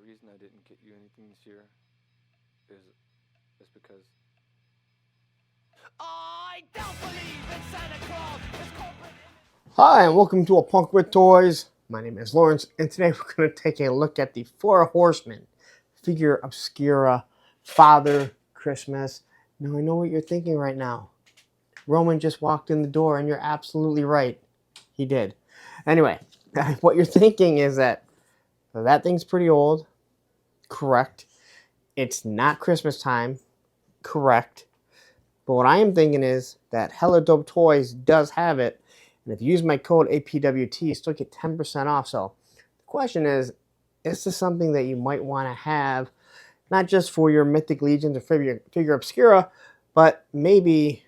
reason I didn't get you anything this year is because I don't believe in Santa Claus. Hi, and welcome to A Punk with Toys. My name is Lawrence, and today we're going to take a look at the Four Horsemen figure Obscura Father Christmas. Now, I know what you're thinking right now. Roman just walked in the door, and you're absolutely right. He did. Anyway, what you're thinking is that thing's pretty old. Correct. It's not Christmas time. Correct. But what I am thinking is that Hella Dope Toys does have it. And if you use my code APWT, you still get 10% off. So the question is this something that you might want to have, not just for your Mythic Legions or figure Obscura, but maybe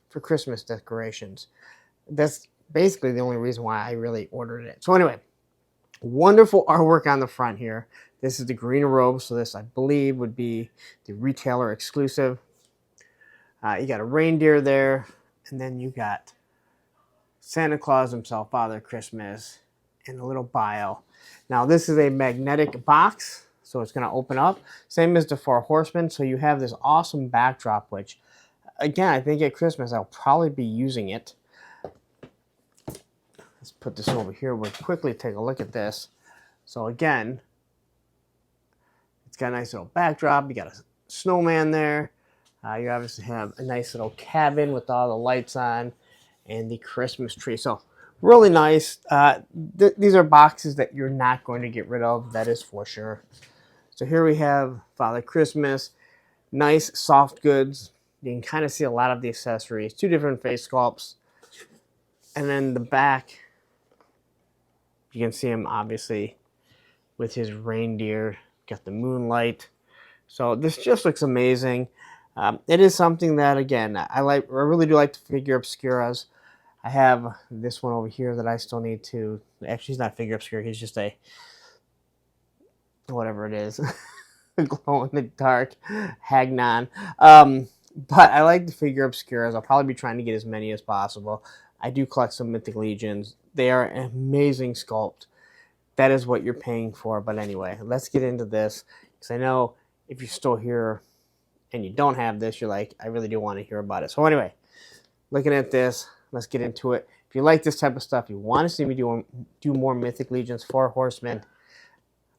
for Christmas decorations? That's basically the only reason why I really ordered it. So anyway, wonderful artwork on the front here. This is the green robe, so this, I believe, would be the retailer exclusive. You got a reindeer there, and then you got Santa Claus himself, Father Christmas, and a little bio. Now, this is a magnetic box, so it's going to open up. Same as the Four Horsemen, so you have this awesome backdrop, which, again, I think at Christmas I'll probably be using it. Let's put this over here. We'll quickly take a look at this. So, again, it's got a nice little backdrop. You got a snowman there. You obviously have a nice little cabin with all the lights on and the Christmas tree. So really nice. These are boxes that you're not going to get rid of. That is for sure. So here we have Father Christmas. Nice soft goods. You can kind of see a lot of the accessories. Two different face sculpts. And then the back, you can see him obviously with his reindeer. Got the moonlight. So this just looks amazing. It is something that, again, I really do like to figure Obscuras. I have this one over here that I still need to. Actually, he's not figure Obscura. He's just a whatever it is, glow in the dark Hagnon. But I like the figure Obscuras. I'll probably be trying to get as many as possible. I do collect some Mythic Legions. They are an amazing sculpt. That is what you're paying for. But anyway, let's get into this, because I know if you're still here and you don't have this, you're like, I really do want to hear about it. So anyway, looking at this, let's get into it. If you like this type of stuff, you want to see me do more Mythic Legions, Four Horsemen.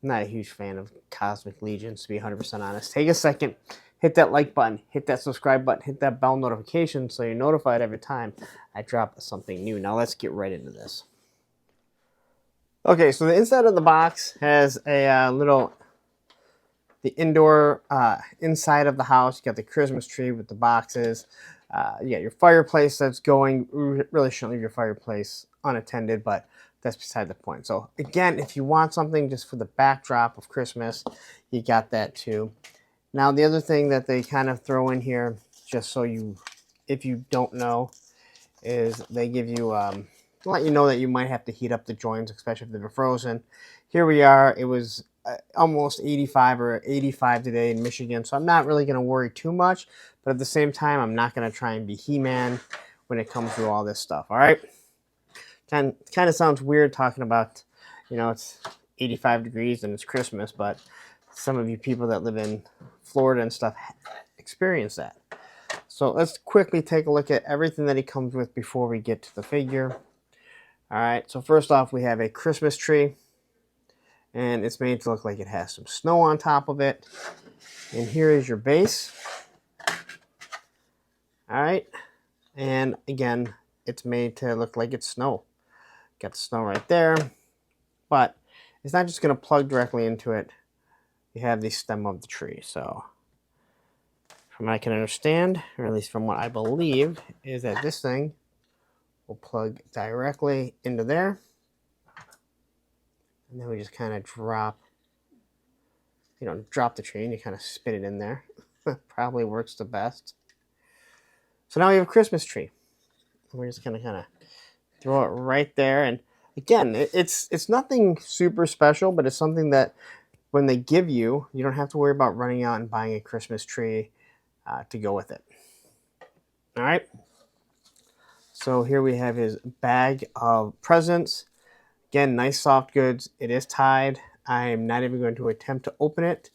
I'm not a huge fan of Cosmic Legions, to be 100% honest. Take a second, hit that like button, hit that subscribe button, hit that bell notification so you're notified every time I drop something new. Now let's get right into this. Okay, so the inside of the box has a the indoor inside of the house. You got the Christmas tree with the boxes. You got your fireplace that's going. Really shouldn't leave your fireplace unattended, but that's beside the point. So again, if you want something just for the backdrop of Christmas, you got that too. Now the other thing that they kind of throw in here, just so you, if you don't know, is they give you let you know that you might have to heat up the joints, especially if they're frozen. Here we are. It was almost 85 or 85 today in Michigan, so I'm not really going to worry too much, but at the same time, I'm not going to try and be He-Man when it comes to all this stuff. All right, kind of sounds weird talking about, you know, it's 85 degrees and it's Christmas, but some of you people that live in Florida and stuff experience that. So let's quickly take a look at everything that he comes with before we get to the figure. All right, so first off, we have a Christmas tree. And it's made to look like it has some snow on top of it. And here is your base. All right. And again, it's made to look like it's snow. Got the snow right there. But it's not just going to plug directly into it. You have the stem of the tree. So from what I can understand, or at least from what I believe, is that this thing will plug directly into there. And then we just kind of drop the tree and you kind of spin it in there. Probably works the best. So now we have a Christmas tree. We're just going to kind of throw it right there. And again, it's nothing super special, but it's something that when they give you, you don't have to worry about running out and buying a Christmas tree to go with it. All right. So here we have his bag of presents. Again, nice soft goods. It is tied. I am not even going to attempt to open it.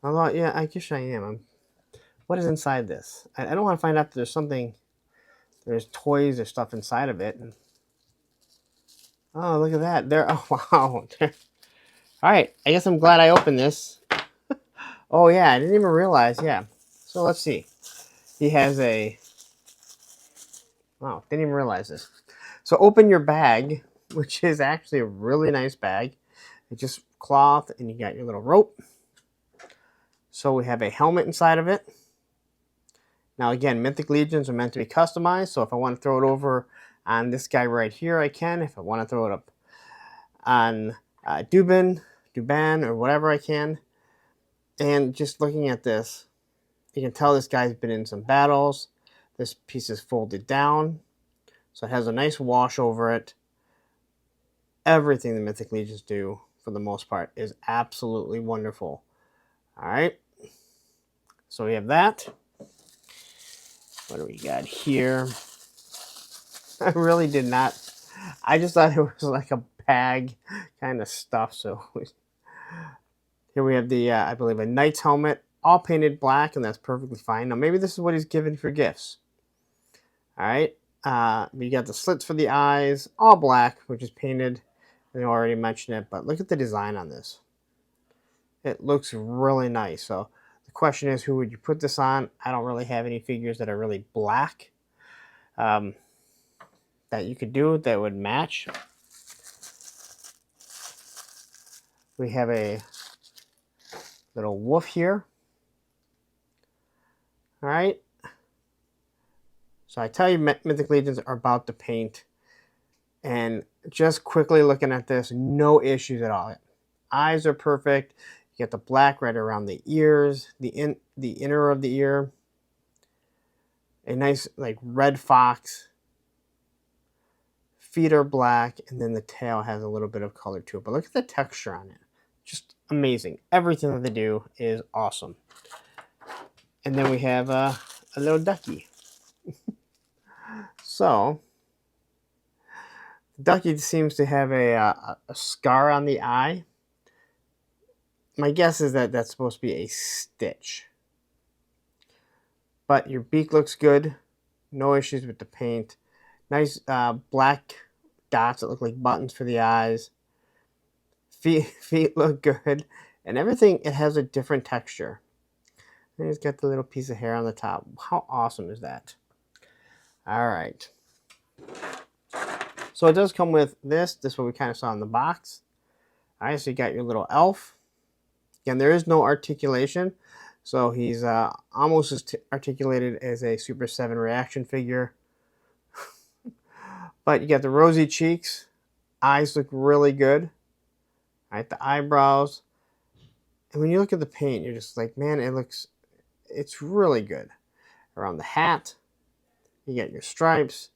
Although, yeah, I guess I am. What is inside this? I don't want to find out that there's something, there's toys or stuff inside of it. And, oh, look at that. There, oh, wow. All right, I guess I'm glad I opened this. Oh, yeah, I didn't even realize, yeah. So let's see. He has a, wow, didn't even realize this. So open your bag, which is actually a really nice bag. It's just cloth, and you got your little rope. So we have a helmet inside of it. Now again, Mythic Legions are meant to be customized, so if I want to throw it over on this guy right here, I can. If I want to throw it up on Duban, or whatever, I can. And just looking at this, you can tell this guy's been in some battles. This piece is folded down, so it has a nice wash over it. Everything the Mythic Legions do, for the most part, is absolutely wonderful. All right, so we have that. What do we got here? I really did not. I just thought it was like a bag kind of stuff. So here we have the, I believe, a knight's helmet, all painted black, and that's perfectly fine. Now maybe this is what he's given for gifts. All right. We got the slits for the eyes, all black, which is painted. I already mentioned it, but look at the design on this. It looks really nice. So the question is, who would you put this on? I don't really have any figures that are really black that you could do that would match. We have a little wolf here. All right. So I tell you, Mythic Legions are about to paint. And just quickly looking at this, no issues at all. Eyes are perfect. You get the black right around the ears, the inner of the ear. A nice like red fox. Feet are black, and then the tail has a little bit of color to it. But look at the texture on it. Just amazing. Everything that they do is awesome. And then we have a little ducky. So, ducky seems to have a scar on the eye. My guess is that that's supposed to be a stitch. But your beak looks good. No issues with the paint. Nice black dots that look like buttons for the eyes. Feet look good. And everything, it has a different texture. And it's got the little piece of hair on the top. How awesome is that? All right. So it does come with this. This is what we kind of saw in the box. All right, so you got your little elf. Again, there is no articulation. So he's almost as articulated as a Super 7 reaction figure. But you got the rosy cheeks. Eyes look really good. All right, the eyebrows. And when you look at the paint, you're just like, man, it's really good. Around the hat, you got your stripes.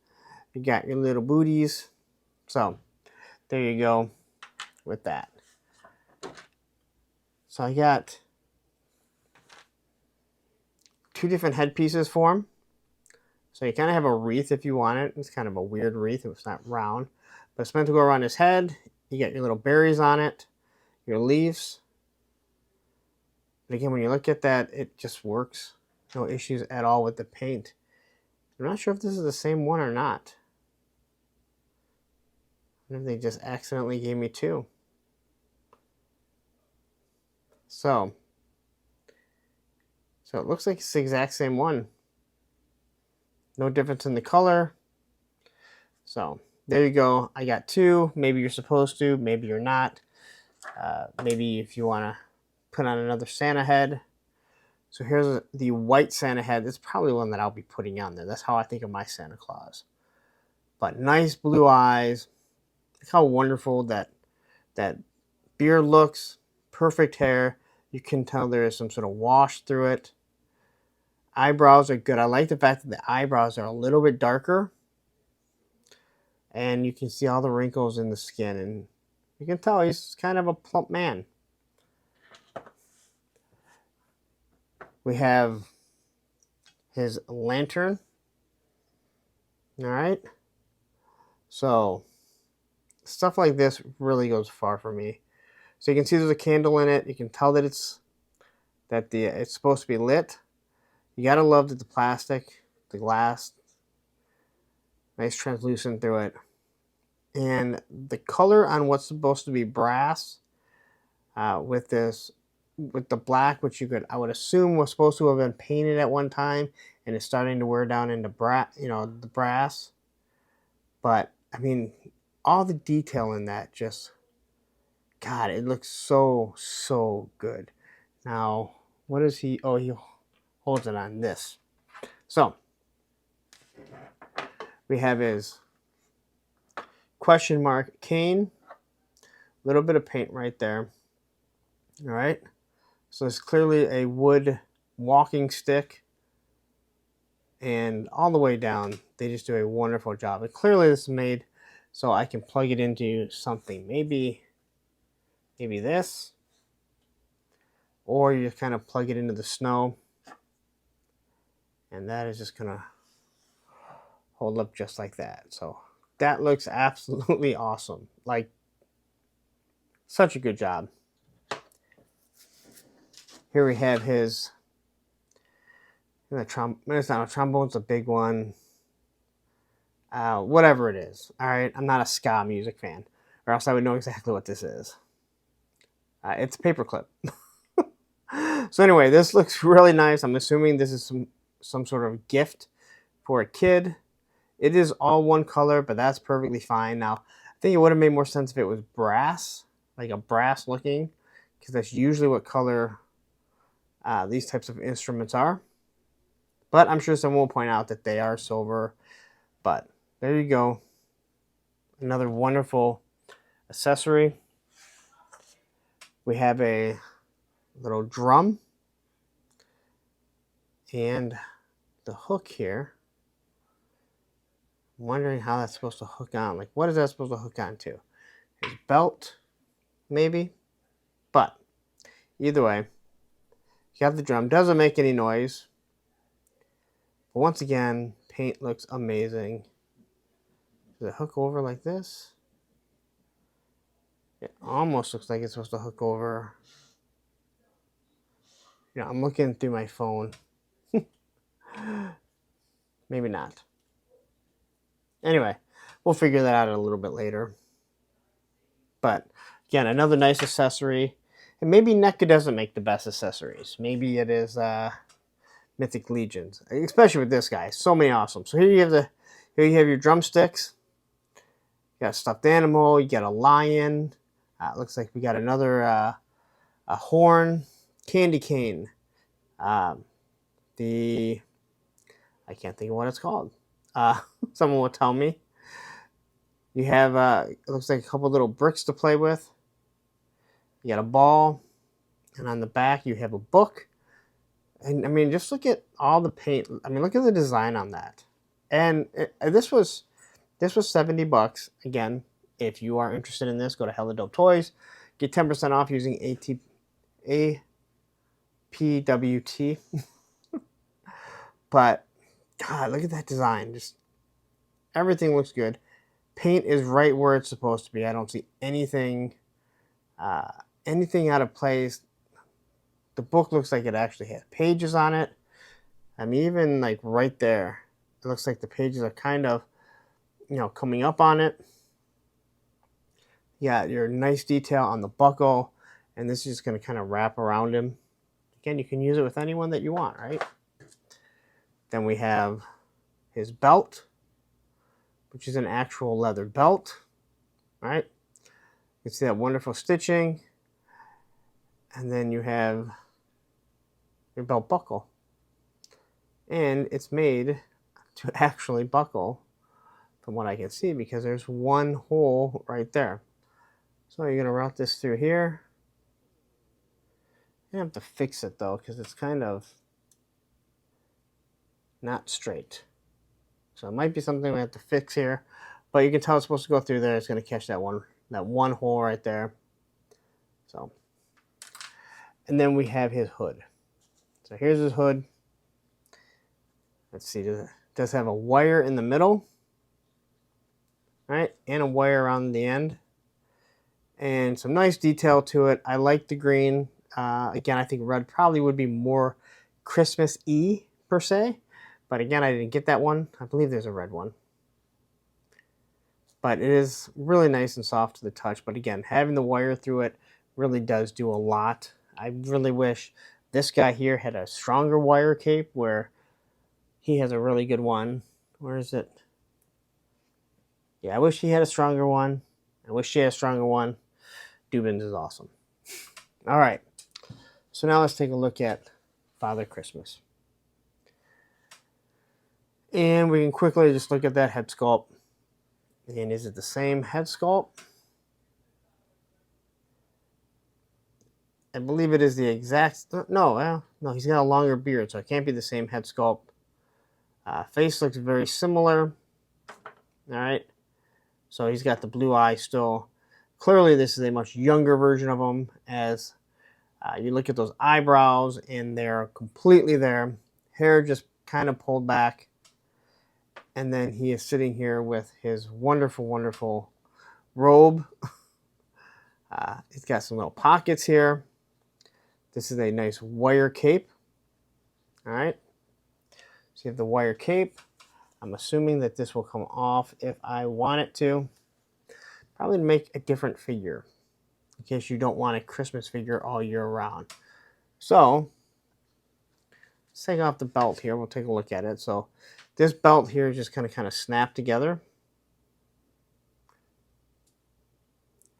You got your little booties. So there you go with that. So I got 2 different headpieces for him. So you kind of have a wreath if you want it. It's kind of a weird wreath. It's not round. But it's meant to go around his head. You got your little berries on it. Your leaves. But again, when you look at that, it just works. No issues at all with the paint. I'm not sure if this is the same one or not. I wonder if they just accidentally gave me 2. So it looks like it's the exact same one. No difference in the color. So there you go. I got 2. Maybe you're supposed to. Maybe you're not. Maybe if you want to put on another Santa head. So here's the white Santa head. That's probably one that I'll be putting on there. That's how I think of my Santa Claus. But nice blue eyes. Look how wonderful that beard looks. Perfect hair. You can tell there is some sort of wash through it. Eyebrows are good. I like the fact that the eyebrows are a little bit darker. And you can see all the wrinkles in the skin. And you can tell he's kind of a plump man. We have his lantern. All right. So stuff like this really goes far for me. So you can see there's a candle in it. You can tell that it's supposed to be lit. You gotta love that the plastic, the glass, nice translucent through it. And the color on what's supposed to be brass, with the black, which I would assume was supposed to have been painted at one time, and it's starting to wear down into the brass. But I mean, all the detail in that, just, God, it looks so good. Now, what is he? Oh, he holds it on this. So we have his question mark cane, little bit of paint right there. All right, so it's clearly a wood walking stick, and all the way down they just do a wonderful job. And clearly this is made so I can plug it into something, maybe this, or you just kind of plug it into the snow, and that is just gonna hold up just like that. So that looks absolutely awesome. Like, such a good job. Here we have his, it's not a trombone, it's a big one. Whatever it is. All right, I'm not a ska music fan, or else I would know exactly what this is. It's a paperclip. So anyway, this looks really nice. I'm assuming this is some sort of gift for a kid. It is all one color, but that's perfectly fine. Now, I think it would have made more sense if it was brass, like a brass looking, because that's usually what color these types of instruments are. But I'm sure someone will point out that they are silver. But there you go. Another wonderful accessory. We have a little drum and the hook here. I'm wondering how that's supposed to hook on. Like, what is that supposed to hook on to? His belt, maybe? But either way, you have the drum. Doesn't make any noise. But once again, paint looks amazing. Does it hook over like this? It almost looks like it's supposed to hook over. Yeah, I'm looking through my phone. Maybe not. Anyway, we'll figure that out a little bit later. But again, another nice accessory. And maybe NECA doesn't make the best accessories. Maybe it is Mythic Legions, especially with this guy. So many awesome. So here you have your drumsticks. You got a stuffed animal. You got a lion. Looks like we got another a horn, candy cane. I can't think of what it's called. Someone will tell me. You have it looks like a couple little bricks to play with. You got a ball, and on the back you have a book. And I mean, just look at all the paint. I mean, look at the design on that. And this was $70. Again, if you are interested in this, go to Hella Dope Toys. Get 10% off using APWT. But God, look at that design. Just everything looks good. Paint is right where it's supposed to be. I don't see anything out of place. The book looks like it actually has pages on it. I mean, even like right there, it looks like the pages are kind of, coming up on it. You got your nice detail on the buckle, and this is just going to kind of wrap around him. Again, you can use it with anyone that you want, right? Then we have his belt, which is an actual leather belt, right? You can see that wonderful stitching. And then you have your belt buckle. And it's made to actually buckle, from what I can see, because there's one hole right there. So you're going to route this through here. You have to fix it though, because it's kind of not straight. So it might be something we have to fix here, but you can tell it's supposed to go through there. It's going to catch that one hole right there. So, and then we have his hood. So here's his hood. Let's see, it does have a wire in the middle, right, and a wire around the end. and some nice detail to it. I like the green. Again, I think red probably would be more Christmas-y per se, but again, I didn't get that one. I believe there's a red one. But it is really nice and soft to the touch. But again, having the wire through it really does do a lot. I really wish this guy here had a stronger wire cape where he has a really good one. Where is it? Yeah, I wish he had a stronger one. I wish she had a stronger one. Dubins is awesome. All right. So now let's take a look at Father Christmas. And we can quickly just look at that head sculpt. And is it the same head sculpt? I believe it is the exact... No, he's got a longer beard, so it can't be the same head sculpt. Face looks very similar. All right. So he's got the blue eye still. Clearly, this is a much younger version of him, as you look at those eyebrows, and they're completely there. Hair just kind of pulled back. And then he is sitting here with his wonderful, wonderful robe. He's got some little pockets here. This is a nice wire cape. All right. So you have the wire cape. I'm assuming that this will come off if I want it to. Probably to make a different figure, in case you don't want a Christmas figure all year round. So let's take off the belt here. We'll take a look at it. So this belt here is just kind of snapped together.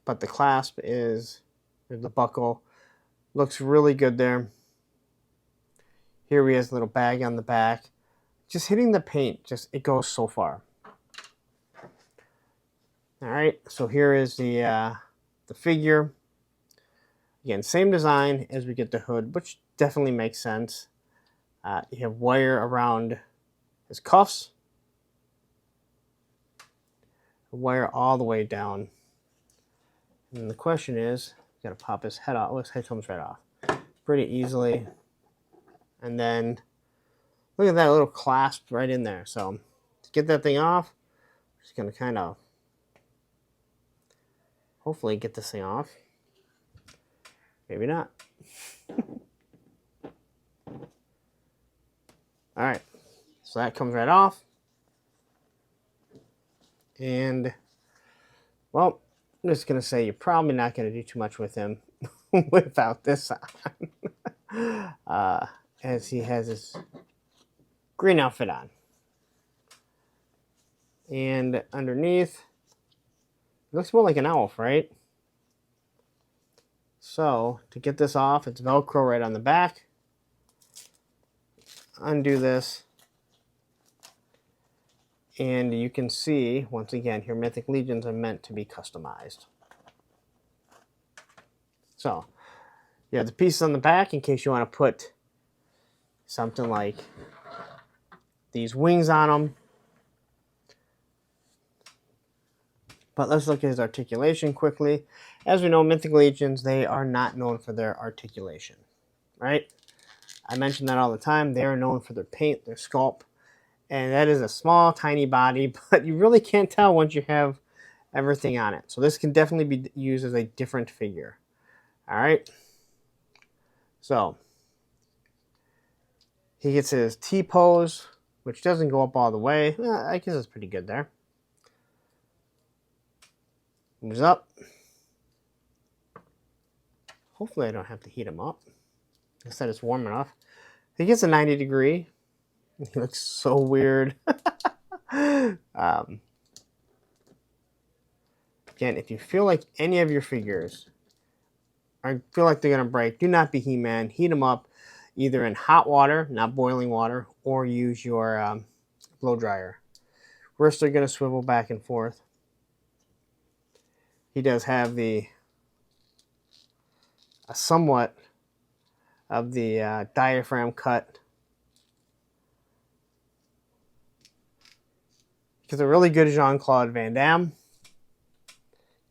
But the clasp is, the buckle, looks really good there. Here he has a little bag on the back. Just hitting the paint, it goes so far. All right, so here is the figure. Again, same design as we get the hood, which definitely makes sense. You have wire around his cuffs, wire all the way down. And the question is, you gotta pop his head off. Oh, his head comes right off pretty easily. And then look at that little clasp right in there. So to get that thing off, just gonna kind of hopefully get this thing off. Maybe not. All right, so that comes right off. And, well, I'm just going to say you're probably not going to do too much with him without this on. As he has his green outfit on. And underneath, it looks more like an elf, right? So, to get this off, it's Velcro right on the back. Undo this. And you can see, once again, here Mythic Legions are meant to be customized. So, you have the piece on the back in case you want to put something like these wings on them. But let's look at his articulation quickly. As we know, Mythic Legions, they are not known for their articulation, right? I mention that all the time. They are known for their paint, their sculpt. And that is a small, tiny body, but you really can't tell once you have everything on it. So this can definitely be used as a different figure. All right. So he gets his T-pose, which doesn't go up all the way. I guess it's pretty good there. Moves up. Hopefully I don't have to heat him up. I said it's warm enough. He gets a 90 degree. He looks so weird. Again, if you feel like any of your figures feel like they're going to break, do not be He-Man. Heat them up either in hot water, not boiling water, or use your blow dryer. Wrists are going to swivel back and forth. He does have a somewhat of the diaphragm cut. Because a really good Jean-Claude Van Damme.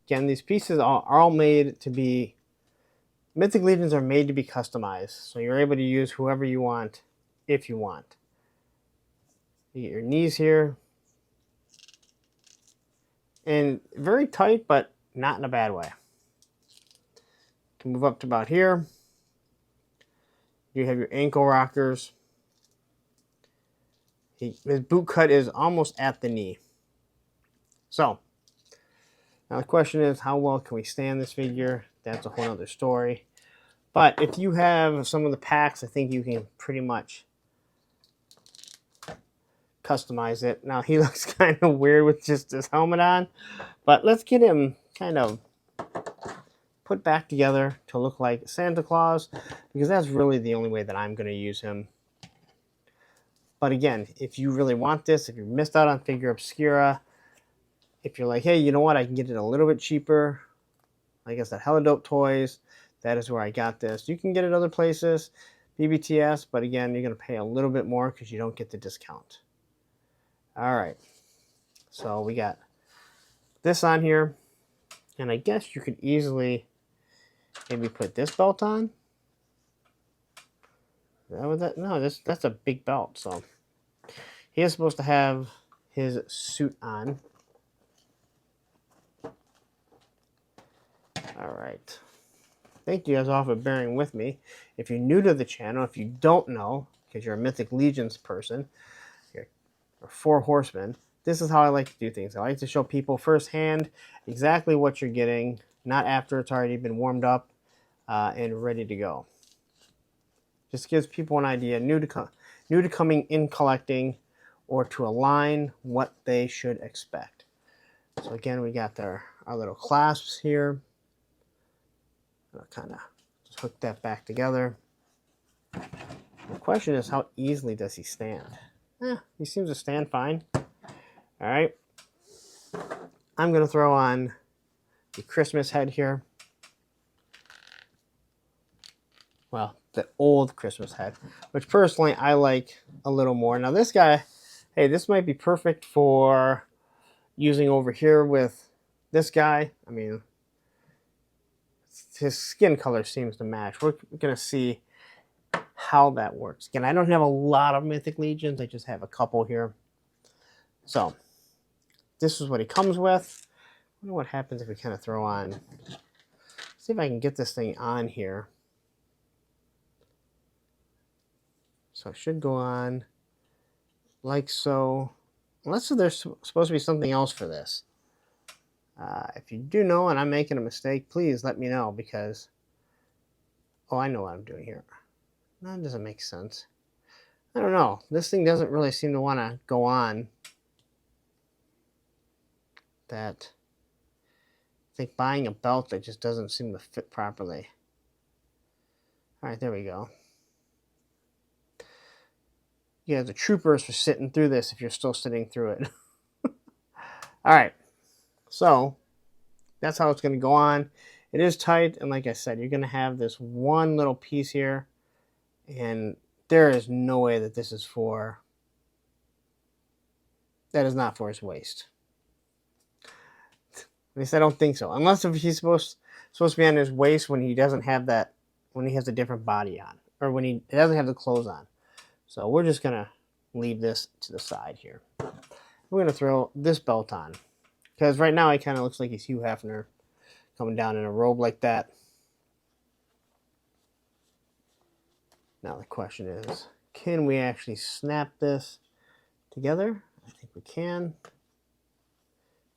Again, these pieces are all made to be... Mythic Legions are made to be customized. So you're able to use whoever you want, if you want. You get your knees here. And very tight, but not in a bad way. move up to about here. You have your ankle rockers. His boot cut is almost at the knee. So, now the question is, how well can we stand this figure? That's a whole other story. But if you have some of the packs, I think you can pretty much customize it. Now, he looks kind of weird with just his helmet on. But let's get him kind of put back together to look like Santa Claus, because that's really the only way that I'm going to use him. But again, if you really want this, if you missed out on Figure Obscura, if you're like, hey, you know what, I can get it a little bit cheaper, like I said, Hella Dope Toys, that is where I got this. You can get it other places, BBTS, but again, you're going to pay a little bit more because you don't get the discount. All right, so we got this on here, and I guess you could easily maybe put this belt on. No, that's a big belt, so he is supposed to have his suit on. All right. Thank you guys all for bearing with me. If you're new to the channel, if you don't know, because you're a Mythic Legions person, you're 4 Horsemen, this is how I like to do things. I like to show people firsthand exactly what you're getting, not after it's already been warmed up and ready to go. Just gives people an idea, new to coming in collecting, or to align what they should expect. So again, we got our little clasps here. I'll kind of just hook that back together. The question is, how easily does he stand? He seems to stand fine. All right. I'm going to throw on the Christmas head here. Well, the old Christmas head, which personally I like a little more. Now this guy, hey, this might be perfect for using over here with this guy. I mean, his skin color seems to match. We're going to see how that works. Again, I don't have a lot of Mythic Legions. I just have a couple here. So, this is what he comes with. I wonder what happens if we kind of throw on. See if I can get this thing on here. So it should go on like so. Unless there's supposed to be something else for this. If you do know and I'm making a mistake, please let me know, because, oh, I know what I'm doing here. That doesn't make sense. I don't know. This thing doesn't really seem to want to go on. I think buying a belt that just doesn't seem to fit properly. All right, there we go. You have the troopers for sitting through this if you're still sitting through it. All right, so that's how it's going to go on. It is tight, and like I said, you're going to have this one little piece here, and there is no way that this is for, that is not for his waist. At least I don't think so, unless if he's supposed to be on his waist when he doesn't have that, when he has a different body on, or when he doesn't have the clothes on. So we're just going to leave this to the side here. We're going to throw this belt on, because right now he kind of looks like he's Hugh Hefner coming down in a robe like that. Now the question is, can we actually snap this together? I think we can.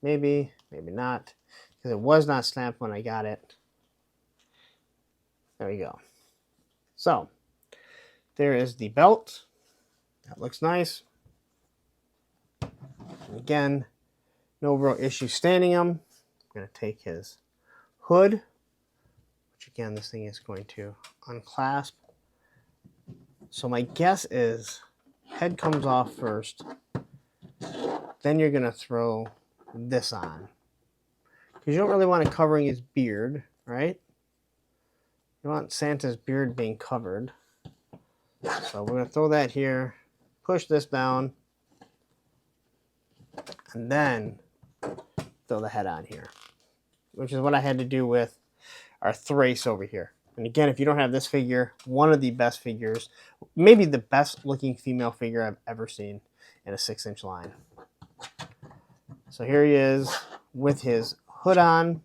Maybe, maybe not, because it was not snapped when I got it. There we go. So there is the belt. That looks nice. And again, no real issue standing him. I'm going to take his hood, which again, this thing is going to unclasp. So my guess is head comes off first. Then you're going to throw this on, because you don't really want it covering his beard, right? You want Santa's beard being covered. So we're going to throw that here, push this down, and then throw the head on here, which is what I had to do with our Thrace over here. And again, if you don't have this figure, one of the best figures, maybe the best looking female figure I've ever seen in a 6-inch line. So here he is with his hood on.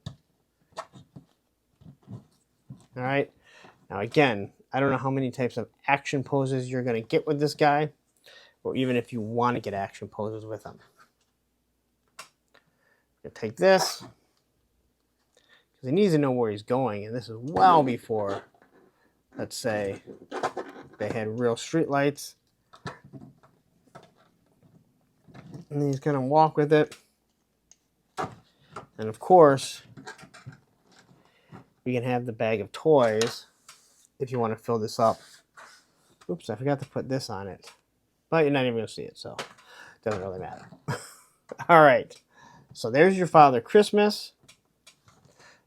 All right. Now again, I don't know how many types of action poses you're going to get with this guy, or even if you want to get action poses with him. You'll take this, because he needs to know where he's going, and this is well before, let's say, they had real street lights. And he's going to walk with it. And of course, we can have the bag of toys if you want to fill this up. Oops, I forgot to put this on it. But you're not even going to see it, so it doesn't really matter. All right. So there's your Father Christmas.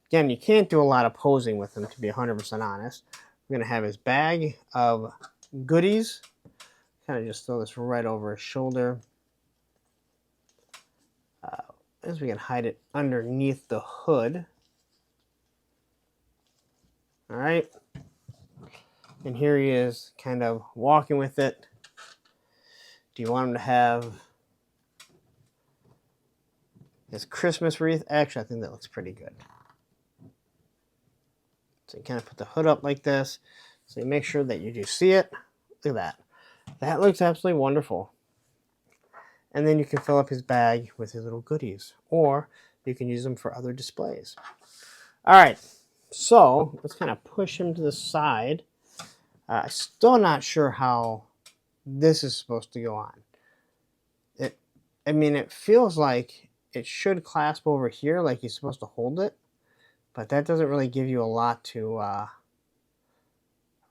Again, you can't do a lot of posing with him, to be 100% honest. We're going to have his bag of goodies. Kind of just throw this right over his shoulder. As we can hide it underneath the hood. All right. And here he is kind of walking with it. Do you want him to have his Christmas wreath? Actually, I think that looks pretty good. So you kind of put the hood up like this. So you make sure that you do see it. Look at that. That looks absolutely wonderful. And then you can fill up his bag with his little goodies. Or you can use them for other displays. All right. So let's kind of push him to the side. Still not sure how this is supposed to go on. It feels like it should clasp over here, like he's supposed to hold it, but that doesn't really give you a lot to.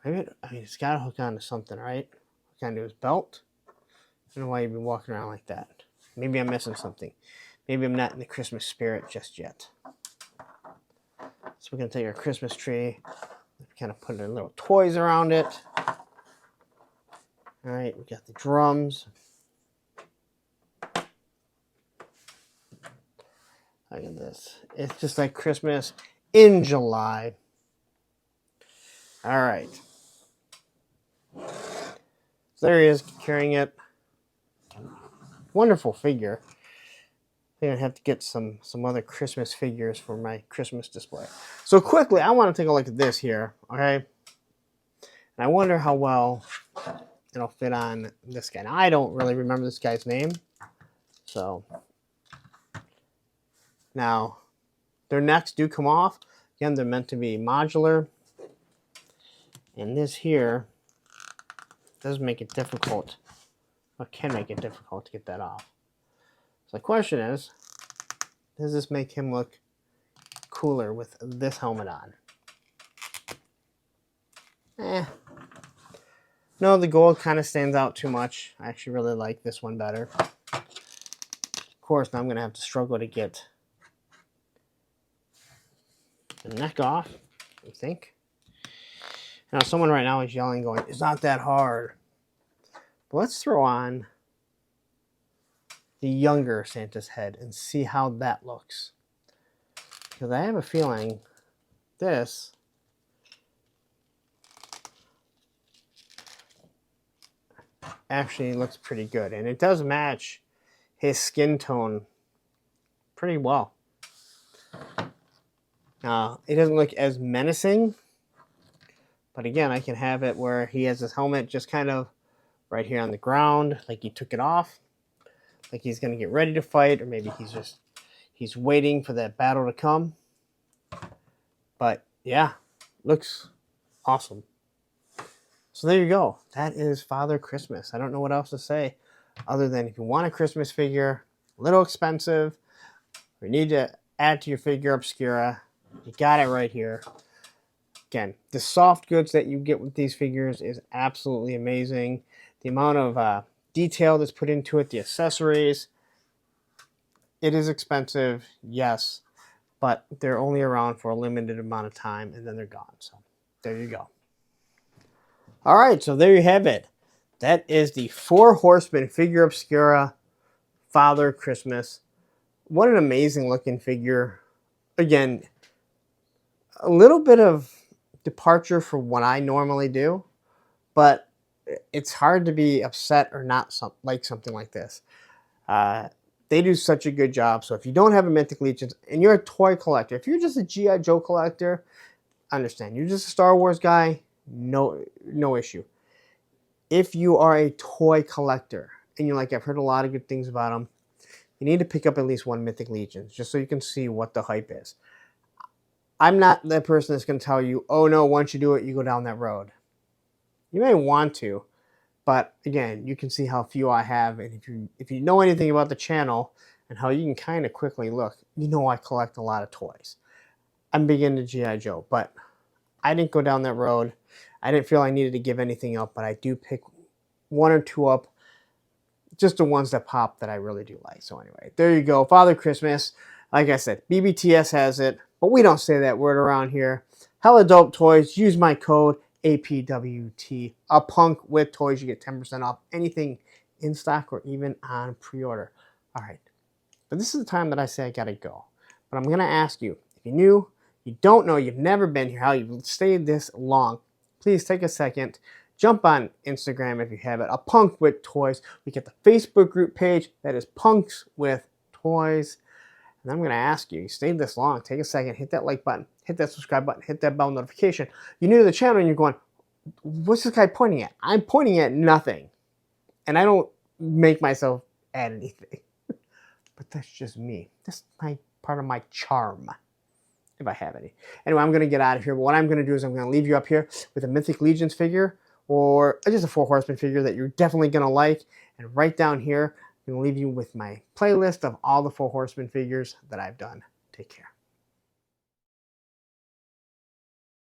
It's got to hook onto something, right? Hook onto his belt. I don't know why you'd be walking around like that. Maybe I'm missing something. Maybe I'm not in the Christmas spirit just yet. So we're gonna take our Christmas tree. Kind of put our little toys around it. All right, we got the drums. Look at this. It's just like Christmas in July. All right. So there he is carrying it. Wonderful figure. I'm going to have to get some other Christmas figures for my Christmas display. So quickly, I want to take a look at this here, okay? And I wonder how well it'll fit on this guy. Now, I don't really remember this guy's name. So, now, their necks do come off. Again, they're meant to be modular. And this here does make it difficult, or can make it difficult to get that off. So the question is, does this make him look cooler with this helmet on? No, the gold kind of stands out too much. I actually really like this one better. Of course, now I'm going to have to struggle to get the neck off, I think. Now, someone right now is yelling, going, "It's not that hard." But let's throw on the younger Santa's head and see how that looks. Because I have a feeling this actually looks pretty good. And it does match his skin tone pretty well. It doesn't look as menacing. But again, I can have it where he has his helmet just kind of right here on the ground, like he took it off. Like he's going to get ready to fight, or maybe he's waiting for that battle to come. But yeah, looks awesome. So there you go. That is Father Christmas. I don't know what else to say other than if you want a Christmas figure, a little expensive, or you need to add to your figure Obscura, you got it right here. Again, the soft goods that you get with these figures is absolutely amazing. The amount of detail that's put into it, the accessories. It is expensive, yes, but they're only around for a limited amount of time and then they're gone. So there you go. All right, so there you have it. That is the Four Horsemen figure Obscura Father Christmas. What an amazing looking figure. Again, a little bit of departure from what I normally do, but it's hard to be upset or not like something like this. They do such a good job. So if you don't have a Mythic Legions and you're a toy collector, if you're just a G.I. Joe collector, understand. You're just a Star Wars guy, no issue. If you are a toy collector and you're like, I've heard a lot of good things about them, you need to pick up at least one Mythic Legions just so you can see what the hype is. I'm not the person that's going to tell you, oh no, once you do it, you go down that road. You may want to, but again, you can see how few I have, and if you know anything about the channel and how you can kind of quickly look, you know I collect a lot of toys. I'm big into G.I. Joe, but I didn't go down that road. I didn't feel I needed to give anything up, but I do pick one or two up, just the ones that pop that I really do like. So anyway, there you go. Father Christmas. Like I said, BBTS has it, but we don't say that word around here. Hella dope toys. Use my code APWT. A Punk with Toys. You get 10% off anything in stock or even on pre-order. All right. But this is the time that I say I got to go. But I'm going to ask you, if you're new, you don't know, you've never been here, how you've stayed this long, please take a second. Jump on Instagram if you have it. A Punk with Toys. We get the Facebook group page that is Punks with Toys. And I'm going to ask you, you stayed this long, take a second, hit that like button, hit that subscribe button, hit that bell notification. You're new to the channel and you're going, what's this guy pointing at? I'm pointing at nothing. And I don't make myself add anything. But that's just me. That's part of my charm, if I have any. Anyway, I'm going to get out of here. But what I'm going to do is I'm going to leave you up here with a Mythic Legions figure or just a Four Horsemen figure that you're definitely going to like. And right down here, I'm going to leave you with my playlist of all the Four Horsemen figures that I've done. Take care.